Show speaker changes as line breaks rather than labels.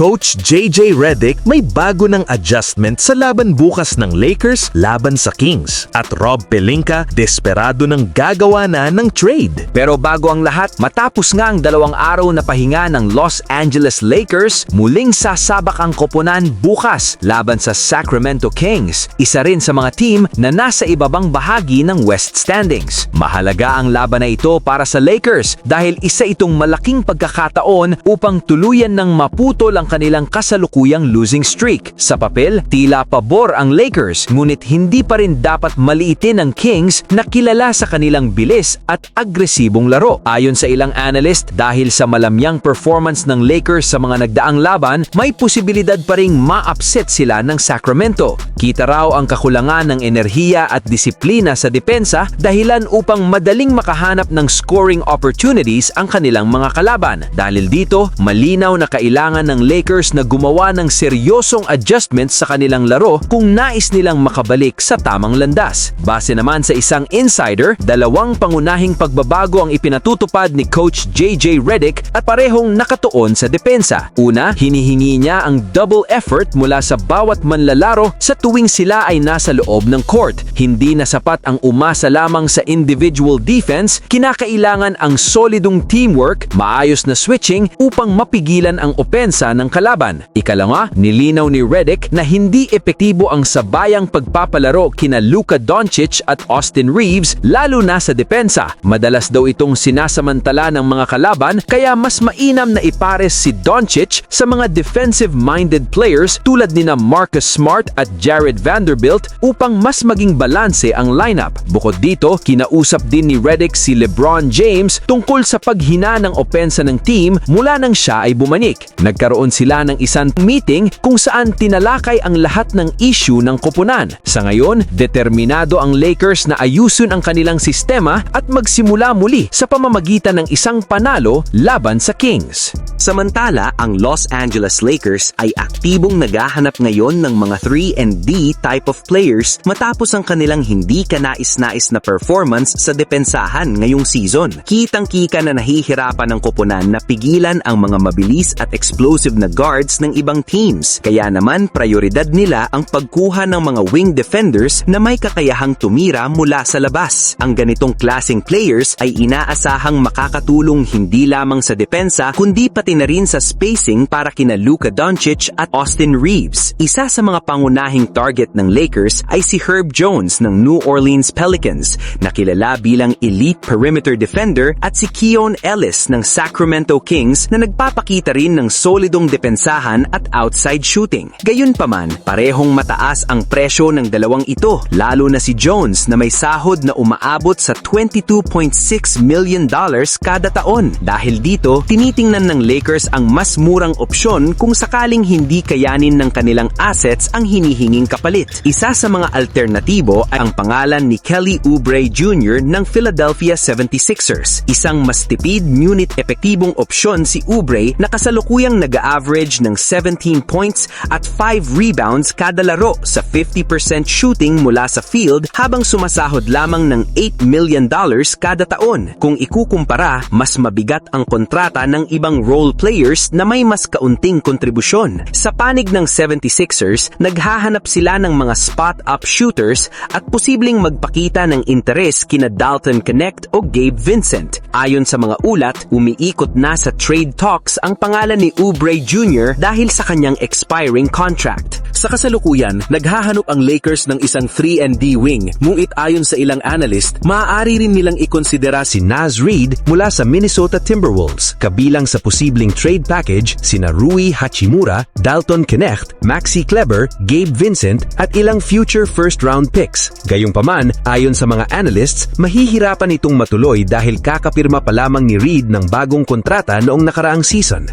Coach JJ Redick may bago ng adjustment sa laban bukas ng Lakers laban sa Kings. At Rob Pelinka desperado ng gagawa na ng trade.
Pero bago ang lahat, matapos nga ang 2 araw na pahinga ng Los Angeles Lakers, muling sasabak ang koponan bukas laban sa Sacramento Kings, isa rin sa mga team na nasa ibabang bahagi ng West standings. Mahalaga ang laban na ito para sa Lakers dahil isa itong malaking pagkakataon upang tuluyan ng maputol ang kanilang kasalukuyang losing streak. Sa papel, tila pabor ang Lakers, ngunit hindi pa rin dapat maliitin ang Kings na kilala sa kanilang bilis at agresibong laro. Ayon sa ilang analyst, dahil sa malamyang performance ng Lakers sa mga nagdaang laban, may posibilidad pa ring ma-upset sila ng Sacramento. Kita raw ang kakulangan ng enerhiya at disiplina sa depensa dahilan upang madaling makahanap ng scoring opportunities ang kanilang mga kalaban. Dahil dito, malinaw na kailangan ng Lakers na gumawa ng seryosong adjustments sa kanilang laro kung nais nilang makabalik sa tamang landas. Base naman sa isang insider, 2 pangunahing pagbabago ang ipinatutupad ni Coach JJ Redick at parehong nakatuon sa depensa. Una, hinihingi niya ang double effort mula sa bawat manlalaro sa tuwing sila ay nasa loob ng court. Hindi na sapat ang umasa lamang sa individual defense, kinakailangan ang solidong teamwork, maayos na switching upang mapigilan ang opensa ng kalaban. Ikalawa, nilinaw ni Redick na hindi epektibo ang sabayang pagpapalaro kina Luka Doncic at Austin Reeves lalo na sa depensa. Madalas daw itong sinasamantala ng mga kalaban kaya mas mainam na ipares si Doncic sa mga defensive-minded players tulad nina Marcus Smart at Jared Vanderbilt upang mas maging balanse ang lineup. Bukod dito, kinausap din ni Redick si LeBron James tungkol sa paghina ng opensa ng team mula nang siya ay bumalik. Nagkaroon sila ng isang meeting kung saan tinalakay ang lahat ng issue ng koponan. Sa ngayon, determinado ang Lakers na ayusin ang kanilang sistema at magsimula muli sa pamamagitan ng isang panalo laban sa Kings.
Samantala, ang Los Angeles Lakers ay aktibong naghahanap ngayon ng mga 3-and-D type of players matapos ang kanilang hindi kanais-nais na performance sa depensahan ngayong season. Kitang-kita na nahihirapan ng koponan na pigilan ang mga mabilis at explosive na guards ng ibang teams. Kaya naman, prioridad nila ang pagkuha ng mga wing defenders na may kakayahang tumira mula sa labas. Ang ganitong klaseng players ay inaasahang makakatulong hindi lamang sa depensa kundi pati na rin sa spacing para kina Luka Doncic at Austin Reeves. Isa sa mga pangunahing target ng Lakers ay si Herb Jones ng New Orleans Pelicans na kilala bilang elite perimeter defender at si Keon Ellis ng Sacramento Kings na nagpapakita rin ng solidong depensahan at outside shooting. Gayunpaman, parehong mataas ang presyo ng dalawang ito, lalo na si Jones na may sahod na umaabot sa $22.6 million kada taon. Dahil dito, tinitingnan ng Lakers ang mas murang opsyon kung sakaling hindi kayanin ng kanilang assets ang hinihinging kapalit. Isa sa mga alternatibo ay ang pangalan ni Kelly Oubre Jr. ng Philadelphia 76ers. Isang mas tipid ngunit epektibong opsyon si Oubre na kasalukuyang nag-average ng 17 points at 5 rebounds kada laro sa 50% shooting mula sa field habang sumasahod lamang ng $8 million kada taon. Kung ikukumpara, mas mabigat ang kontrata ng ibang role players na may mas kaunting kontribusyon. Sa panig ng 76ers, naghahanap sila ng mga spot-up shooters at posibleng magpakita ng interes kina Dalton Knecht o Gabe Vincent. Ayon sa mga ulat, umiikot na sa trade talks ang pangalan ni Oubre Jr. dahil sa kanyang expiring contract.
Sa kasalukuyan, naghahanap ang Lakers ng isang 3-and-D wing, ngunit ayon sa ilang analyst, maaari rin nilang ikonsidera si Naz Reid mula sa Minnesota Timberwolves, kabilang sa posibleng trade package sina Rui Hachimura, Dalton Knecht, Maxi Kleber, Gabe Vincent at ilang future first-round picks. Gayunpaman, ayon sa mga analysts, mahihirapan itong matuloy dahil kakapirma pa lamang ni Reid ng bagong kontrata noong nakaraang season.